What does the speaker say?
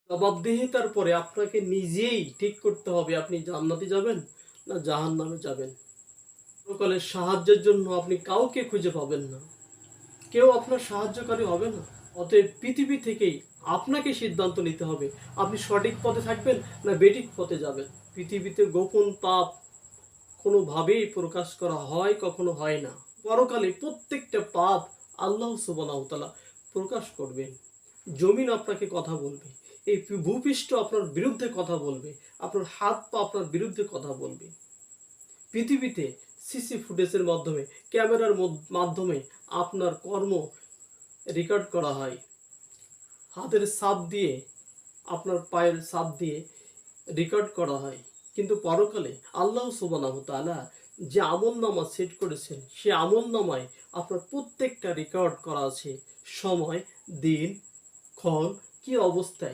জবাবদিহিতার পরে আপনাকে নিজেই ঠিক করতে হবে আপনি জান্নাতে যাবেন না জাহান্নামে যাবেন। পরকালের সাহায্যের জন্য আপনি কাউকে খুঁজে পাবেন না, কেউ আপনার সাহায্যকারী হবে না। অতএব পৃথিবী থেকেই আপনাকে সিদ্ধান্ত নিতে হবে আপনি সঠিক পথে থাকবেন না বেঠিক পথে যাবেন। পৃথিবীতে গোপন পাপ কোনোভাবেই প্রকাশ করা হয়, কখনো হয় না। পরকালে প্রত্যেকটা পাপ আল্লাহ সুবহানাহু ওয়া তাআলা প্রকাশ করবেন। জমিন আপনাকে কথা বলবে, এই ভূপৃষ্ঠ আপনার বিরুদ্ধে কথা বলবে, আপনার হাত পা আপনার বিরুদ্ধে কথা বলবে। পৃথিবীতে সিসি ফুটেজের মাধ্যমে, ক্যামেরার মাধ্যমে আপনার কর্ম রেকর্ড করা হয়। হাতের ছাপ দিয়ে, আপনার পায়ের ছাপ দিয়ে রেকর্ড করা হয়। কিন্তু পরকালে আল্লাহ সুবহানাহু ওয়া তাআলা যে আমলনামা সেট করেছেন, সে আমলনামায় আপনার প্রত্যেকটা রেকর্ড করা আছে। সময়, দিন, ক্ষণ, কি অবস্থায়